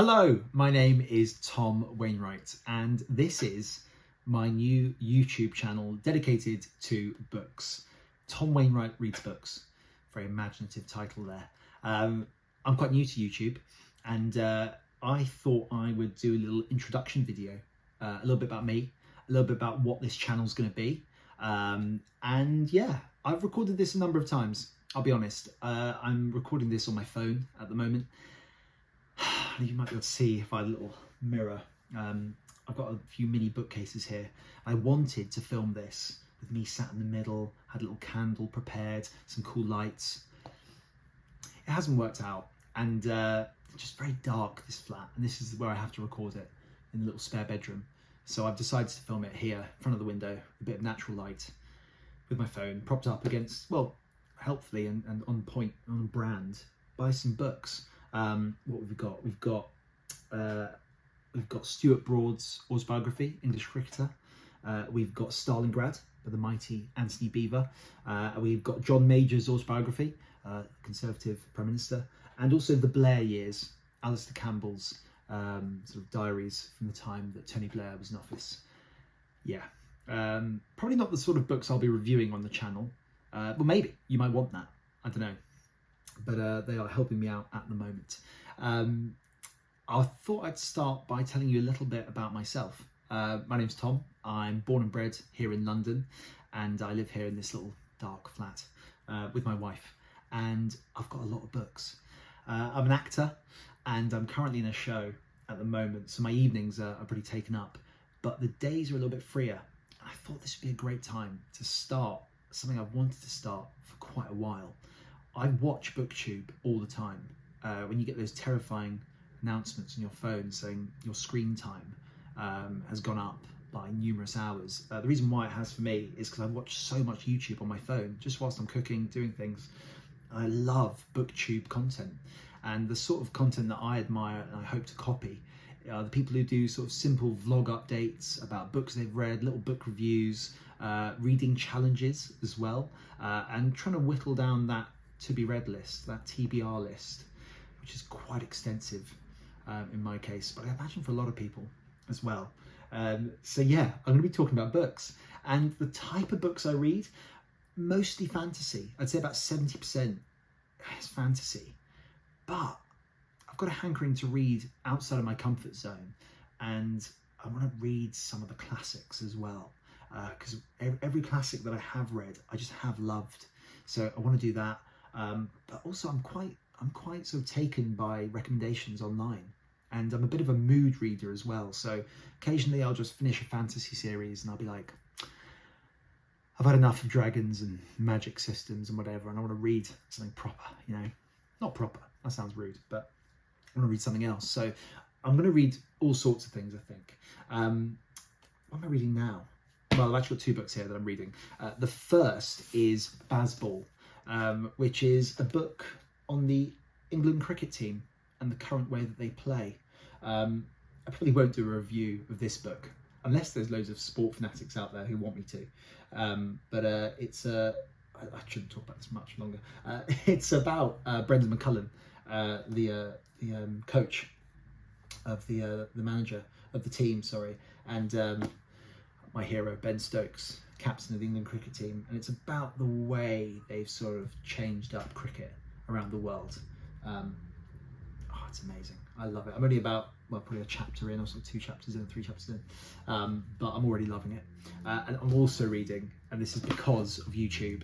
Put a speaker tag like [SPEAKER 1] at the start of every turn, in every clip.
[SPEAKER 1] Hello, my name is Tom Wainwright, and this is my new YouTube channel dedicated to books. Tom Wainwright Reads Books. Very imaginative title there. I'm quite new to YouTube, and I thought I would do a little introduction video, a little bit about me, a little bit about what this channel's going to be. And yeah, I've recorded this a number of times, I'll be honest. I'm recording this on my phone at the moment. You might be able to see if I had a little mirror. I've got a few mini bookcases here. I wanted to film this with me sat in the middle, had a little candle prepared, some cool lights. It hasn't worked out, and it's just very dark, this flat, and this is where I have to record it, in the little spare bedroom. So I've decided to film it here, in front of the window, a bit of natural light, with my phone propped up against, well, helpfully and on point, on brand, by some books. What have we got? We've got Stuart Broad's autobiography, English cricketer. We've got Stalingrad by the mighty Anthony Beevor. We've got John Major's autobiography, Conservative Prime Minister, and also the Blair years, Alistair Campbell's sort of diaries from the time that Tony Blair was in office. Yeah, probably not the sort of books I'll be reviewing on the channel. Well, maybe you might want that. I don't know. But they are helping me out at the moment. I thought I'd start by telling you a little bit about myself. My name's Tom. I'm born and bred here in London, and I live here in this little dark flat with my wife. And I've got a lot of books. I'm an actor, and I'm currently in a show at the moment, so my evenings are pretty taken up, but the days are a little bit freer. I thought this would be a great time to start something I've wanted to start for quite a while. I watch Booktube all the time. When you get those terrifying announcements on your phone saying your screen time has gone up by numerous hours. The reason why it has for me is because I watch so much YouTube on my phone, just whilst I'm cooking, doing things. I love Booktube content, and the sort of content that I admire and I hope to copy are the people who do sort of simple vlog updates about books they've read, little book reviews, reading challenges as well, and trying to whittle down that to be read list, that TBR list, which is quite extensive in my case, but I imagine for a lot of people as well. So yeah, I'm going to be talking about books, and the type of books I read, mostly fantasy. I'd say about 70% is fantasy, but I've got a hankering to read outside of my comfort zone, and I want to read some of the classics as well, because every classic that I have read, I just have loved. So I want to do that. But also I'm quite sort of taken by recommendations online, and I'm a bit of a mood reader as well. So occasionally I'll just finish a fantasy series and I'll be like, I've had enough of dragons and magic systems and whatever, and I want to read something proper, you know, not proper, that sounds rude, but I want to read something else. So I'm going to read all sorts of things, I think. What am I reading now? Well, I've actually got two books here that I'm reading. The first is Bazball, which is a book on the England cricket team and the current way that they play. I probably won't do a review of this book unless there's loads of sport fanatics out there who want me to. But it's I shouldn't talk about this much longer. It's about Brendan McCullum, the coach of the manager of the team, sorry, and my hero Ben Stokes, captain of the England cricket team, and it's about the way they've sort of changed up cricket around the world. It's amazing. I love it. I'm only about, well, probably a chapter in, or sort of 2 chapters in, 3 chapters in, but I'm already loving it. And I'm also reading, and this is because of YouTube,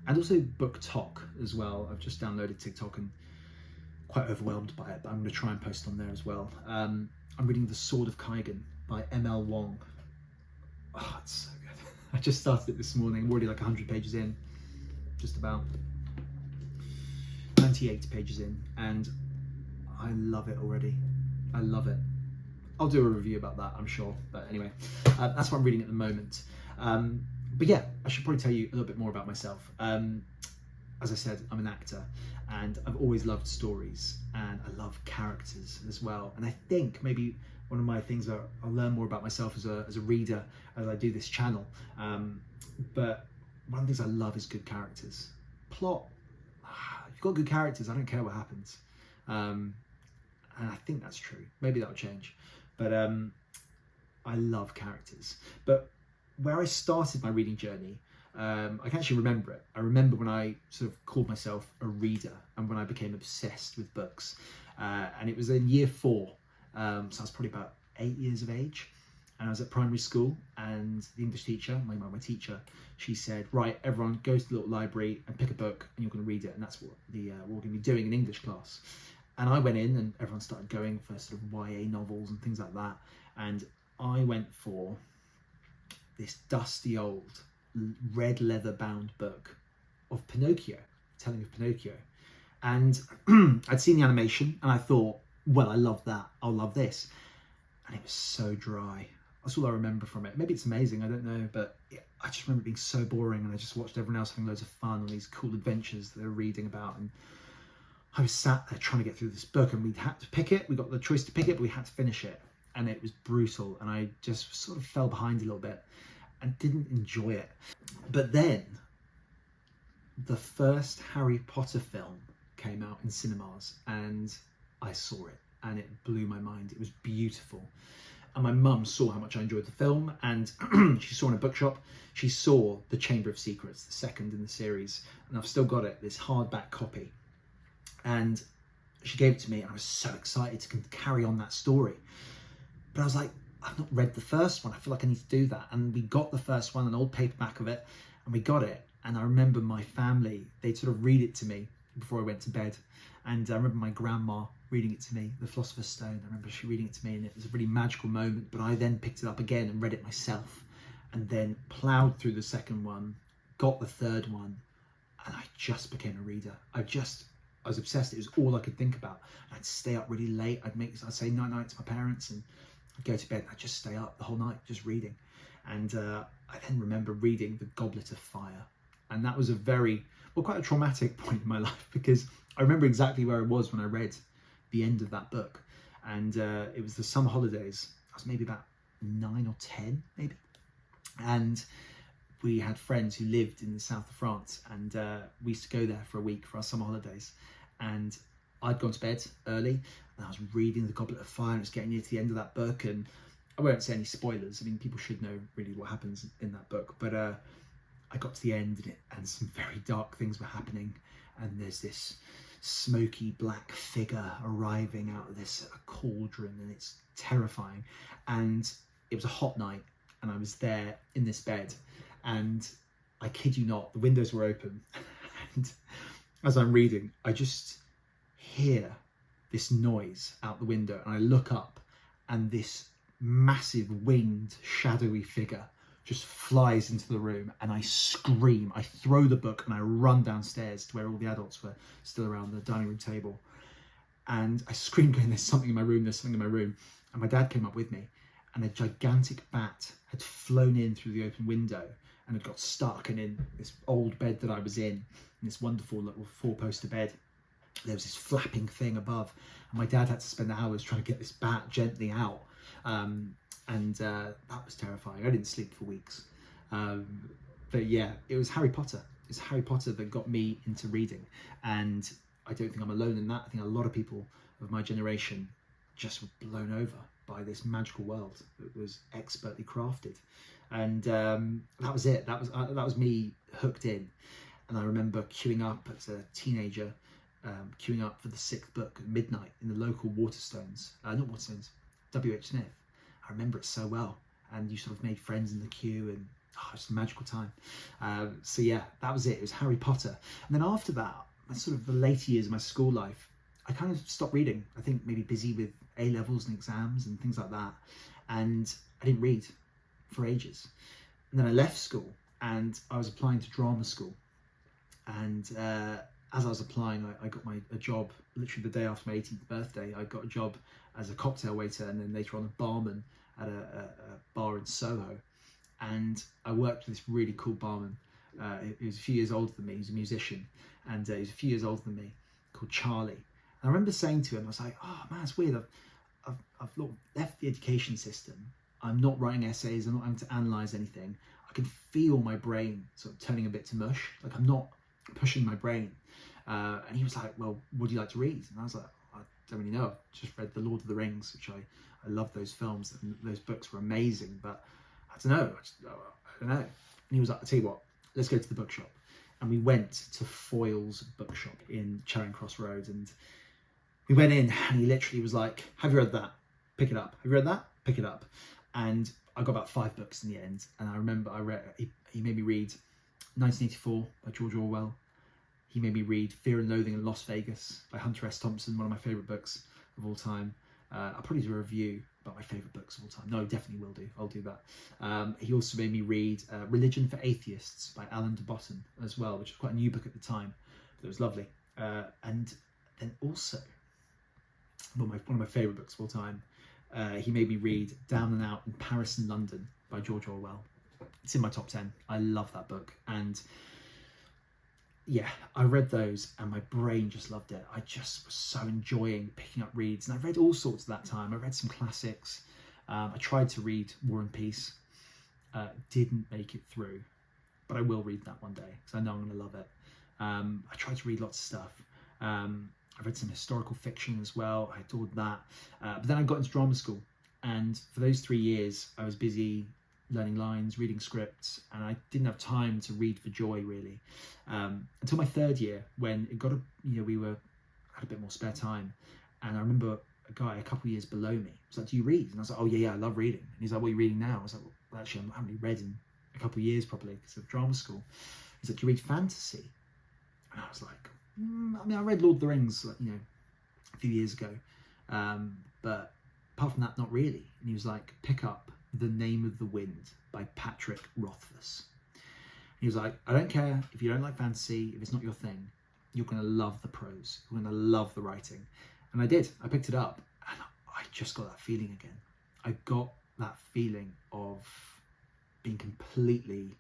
[SPEAKER 1] and also BookTok as well. I've just downloaded TikTok and quite overwhelmed by it, but I'm going to try and post on there as well. I'm reading The Sword of Kaigan by M.L. Wong. Oh, it's so good. I just started it this morning. I'm already like 100 pages in, just about 98 pages in, and I love it already. I love it. I'll do a review about that, I'm sure. But anyway, that's what I'm reading at the moment. But yeah, I should probably tell you a little bit more about myself. As I said, I'm an actor, and I've always loved stories, and I love characters as well. And I think maybe one of my things that I'll learn more about myself as a reader as I do this channel. But one of the things I love is good characters. Plot, if you've got good characters, I don't care what happens. And I think that's true. Maybe that'll change. But I love characters. But where I started my reading journey, I can actually remember it. I remember when I sort of called myself a reader and when I became obsessed with books. And it was in year 4. So I was probably about 8 years of age. And I was at primary school, and the English teacher, my teacher, she said, right, everyone go to the little library and pick a book and you're going to read it. And that's what we're going to be doing in English class. And I went in and everyone started going for sort of YA novels and things like that. And I went for this dusty old red leather bound book of Pinocchio, telling of Pinocchio. And I'd seen the animation and I thought, well, I love that. I'll love this. And it was so dry. That's all I remember from it. Maybe it's amazing, I don't know, but I just remember it being so boring, and I just watched everyone else having loads of fun on these cool adventures that they were reading about, and I was sat there trying to get through this book, and we had to pick it. We got the choice to pick it, but we had to finish it, and it was brutal, and I just sort of fell behind a little bit and didn't enjoy it. But then the first Harry Potter film came out in cinemas, and I saw it, and it blew my mind. It was beautiful. And my mum saw how much I enjoyed the film, and she saw in a bookshop, she saw The Chamber of Secrets, the second in the series, and I've still got it, this hardback copy. And she gave it to me, and I was so excited to carry on that story. But I was like, I've not read the first one. I feel like I need to do that. And we got the first one, an old paperback of it, and we got it. And I remember my family, they'd sort of read it to me before I went to bed. And I remember my grandma reading it to me, The Philosopher's Stone. I remember she reading it to me, and it was a really magical moment. But I then picked it up again and read it myself, and then ploughed through the second one, got the third one, and I just became a reader. I was obsessed. It was all I could think about. I'd stay up really late. I'd say night-night to my parents, and I'd go to bed and I'd just stay up the whole night just reading. And I then remember reading The Goblet of Fire. And that was quite a traumatic point in my life, because I remember exactly where I was when I read the end of that book. And it was the summer holidays. I was maybe about 9 or 10, maybe. And we had friends who lived in the south of France, and we used to go there for a week for our summer holidays. And I'd gone to bed early, and I was reading The Goblet of Fire, and it was getting near to the end of that book. And I won't say any spoilers. I mean, people should know really what happens in that book. But I got to the end, and some very dark things were happening. And there's this smoky black figure arriving out of this cauldron, and it's terrifying. And it was a hot night, and I was there in this bed, and I kid you not, the windows were open. And as I'm reading, I just hear this noise out the window, and I look up, and this massive winged shadowy figure just flies into the room, and I scream. I throw the book and I run downstairs to where all the adults were still around the dining room table, and I scream going, there's something in my room, there's something in my room. And my dad came up with me, and a gigantic bat had flown in through the open window and had got stuck, and in this old bed that I was in this wonderful little 4-poster bed, there was this flapping thing above, and my dad had to spend hours trying to get this bat gently out. And that was terrifying. I didn't sleep for weeks. But yeah, it was Harry Potter. It's Harry Potter that got me into reading. And I don't think I'm alone in that. I think a lot of people of my generation just were blown over by this magical world that was expertly crafted. And that was it. That was me hooked in. And I remember queuing up as a teenager, queuing up for the 6th book at midnight in the local Waterstones. Not Waterstones, W.H. Smith. I remember it so well, and you sort of made friends in the queue, and it's a magical time. So yeah, that was it. It was Harry Potter. And then after that, sort of the later years of my school life, I kind of stopped reading. I think maybe busy with A-levels and exams and things like that. And I didn't read for ages. And then I left school, and I was applying to drama school. And as I was applying, I got a job literally the day after my 18th birthday. I got a job as a cocktail waiter, and then later on a barman at a bar in Soho. And I worked with this really cool barman. He was a few years older than me. He's a musician, and he was a few years older than me, called Charlie. And I remember saying to him, I was like, oh man, it's weird. I've left the education system. I'm not writing essays. I'm not having to analyse anything. I can feel my brain sort of turning a bit to mush. Like I'm not pushing my brain. And he was like, well, what do you like to read? And I was like, don't really know. I've just read The Lord of the Rings, which I love those films, and those books were amazing, but I don't know. I don't know. And he was like, I'll tell you what, let's go to the bookshop. And we went to Foyle's bookshop in Charing Cross Road, and we went in, and he literally was like, have you read that? Pick it up. Have you read that? Pick it up. And I got about 5 books in the end. And I remember he made me read 1984 by George Orwell. He made me read Fear and Loathing in Las Vegas by Hunter S. Thompson, one of my favourite books of all time. I'll probably do a review about my favourite books of all time. No, I definitely will do. I'll do that. He also made me read Religion for Atheists by Alan de Botton as well, which was quite a new book at the time, but it was lovely. And then also, one of my favourite books of all time, he made me read Down and Out in Paris and London by George Orwell. It's in my top 10. I love that book. And yeah, I read those and my brain just loved it. I just was so enjoying picking up reads. And I read all sorts at that time. I read some classics. I tried to read War and Peace. Didn't make it through. But I will read that one day because I know I'm going to love it. I tried to read lots of stuff. I read some historical fiction as well. I adored that. But then I got into drama school. And for those 3 years, I was busy learning lines, reading scripts, and I didn't have time to read for joy, really. Until my 3rd year, when it got we had a bit more spare time. And I remember a guy a couple of years below me was like, do you read? And I was like, oh yeah, I love reading. And he's like, what are you reading now? I was like, well, actually, I haven't really read in a couple of years probably because of drama school. He's like, do you read fantasy? And I was like, I mean, I read Lord of the Rings, a few years ago, but apart from that, not really. And he was like, pick up The Name of the Wind by Patrick Rothfuss. He was like, I don't care if you don't like fantasy, if it's not your thing, you're going to love the prose, you're going to love the writing. And I did. I picked it up, and I just got that feeling again. I got that feeling of being completely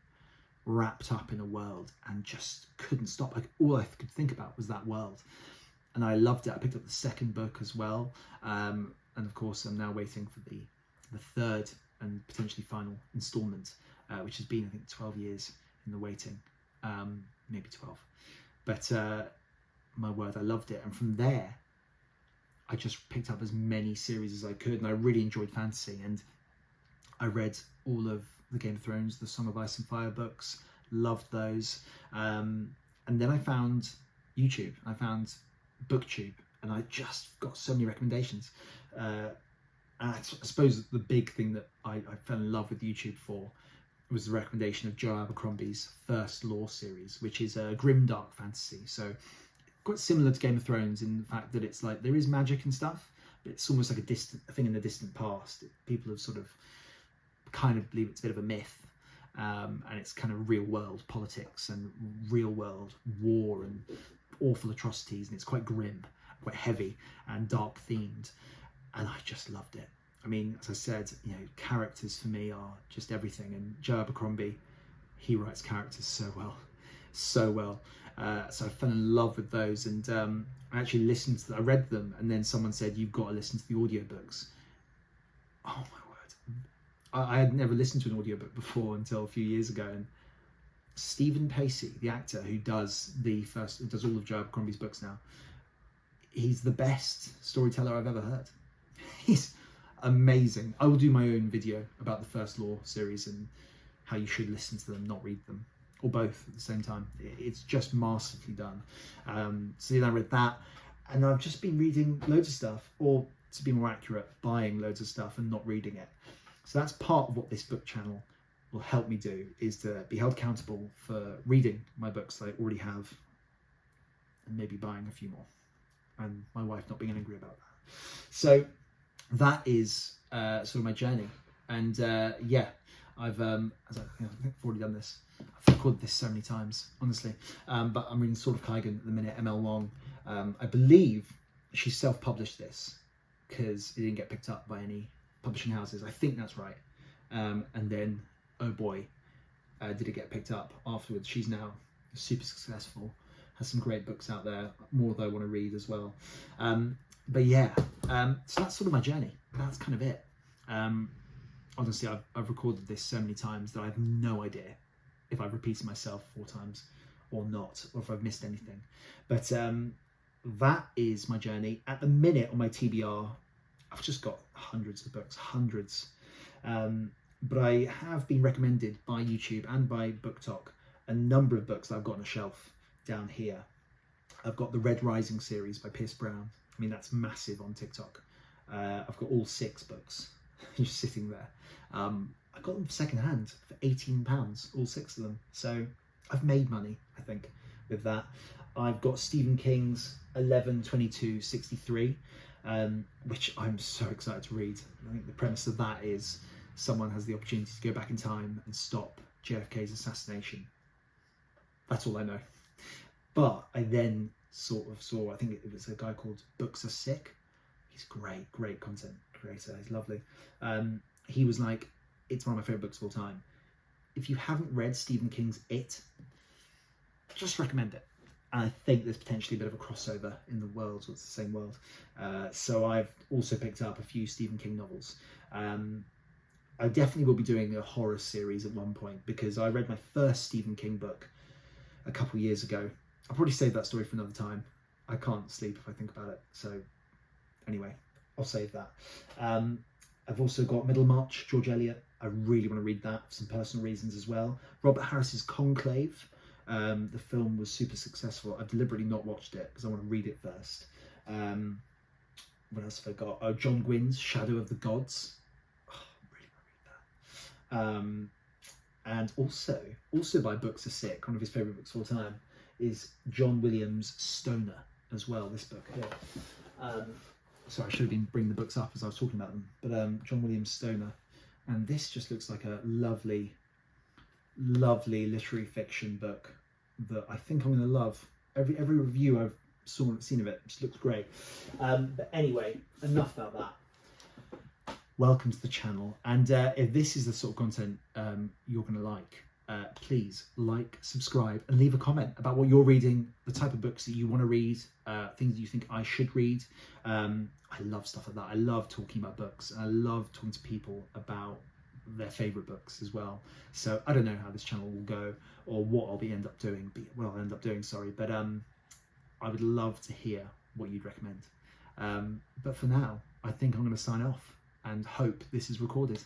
[SPEAKER 1] wrapped up in a world and just couldn't stop. Like, all I could think about was that world, and I loved it. I picked up the 2nd book as well, and of course I'm now waiting for the 3rd and potentially final installment, which has been, I think, 12 years in the waiting, maybe 12, but my word, I loved it. And from there I just picked up as many series as I could, and I really enjoyed fantasy, and I read all of the Game of Thrones, the Song of Ice and Fire books, loved those. And then I found YouTube, I found Booktube, and I just got so many recommendations. And I suppose the big thing that I fell in love with YouTube for was the recommendation of Joe Abercrombie's First Law series, which is a grimdark fantasy. So quite similar to Game of Thrones in the fact that it's like there is magic and stuff, but it's almost like a thing in the distant past. People have sort of kind of believe it's a bit of a myth, and it's kind of real world politics and real world war and awful atrocities, and it's quite grim, quite heavy and dark themed, and I just loved it. I mean, as I said, characters for me are just everything, and Joe Abercrombie, he writes characters so well. So I fell in love with those, and I actually listened to them. I read them, and then someone said, you've got to listen to the audiobooks. Oh my word. I had never listened to an audiobook before until a few years ago, and Stephen Pacey, the actor who does all of Joe Abercrombie's books now, he's the best storyteller I've ever heard. He's amazing. I will do my own video about the First Law series and how you should listen to them, not read them, or both at the same time. It's just masterfully done. So then I read that, and I've just been reading loads of stuff, or to be more accurate, buying loads of stuff and not reading it. So that's part of what this book channel will help me do, is to be held accountable for reading my books that I already have and maybe buying a few more, and my wife not being angry about that. So that is sort of my journey. And yeah, I've already done this. I've recorded this so many times, honestly. But I'm reading Sword of Kaigan at the minute, ML Wong. I believe she self-published this because it didn't get picked up by any publishing houses. I think that's right. And then, oh boy, did it get picked up afterwards. She's now super successful, has some great books out there, more that I want to read as well. But yeah, so that's sort of my journey. That's kind of it. Honestly, I've recorded this so many times that I have no idea if I've repeated myself 4 times or not, or if I've missed anything. But that is my journey. At the minute on my TBR, I've just got hundreds of books, hundreds. But I have been recommended by YouTube and by BookTok a number of books that I've got on a shelf down here. I've got the Red Rising series by Pierce Brown. I mean, that's massive on TikTok. I've got all 6 books just sitting there. I got them secondhand for £18, all 6 of them. So I've made money, I think, with that. I've got Stephen King's 11/22/63, which I'm so excited to read. I think the premise of that is someone has the opportunity to go back in time and stop JFK's assassination. That's all I know. But I then sort of saw, I think it was a guy called Books Are Sick. He's great content creator. He's lovely. He was like, it's one of my favourite books of all time. If you haven't read Stephen King's It, just recommend it. And I think there's potentially a bit of a crossover in the world, so it's the same world. So I've also picked up a few Stephen King novels. I definitely will be doing a horror series at one point, because I read my first Stephen King book a couple of years ago. I'll probably save that story for another time. I can't sleep if I think about it. So anyway, I'll save that. I've also got Middlemarch, George Eliot. I really want to read that for some personal reasons as well. Robert Harris's Conclave. The film was super successful. I've deliberately not watched it because I want to read it first. What else have I got? Oh, John Gwynne's Shadow of the Gods. Oh, I really want to read that. And also by Books Are Sick, one of his favourite books of all time, is John Williams' Stoner as well, this book here. Sorry, I should have been bringing the books up as I was talking about them. But John Williams' Stoner. And this just looks like a lovely literary fiction book that I think I'm going to love. Every review I've seen of it just looks great. But anyway, enough about that. Welcome to the channel, and if this is the sort of content you're going to like, please like, subscribe, and leave a comment about what you're reading, the type of books that you want to read, things that you think I should read. I love stuff like that. I love talking about books, and I love talking to people about their favourite books as well. So I don't know how this channel will go or what I'll end up doing, but I would love to hear what you'd recommend. But for now, I think I'm going to sign off and hope this is recorded.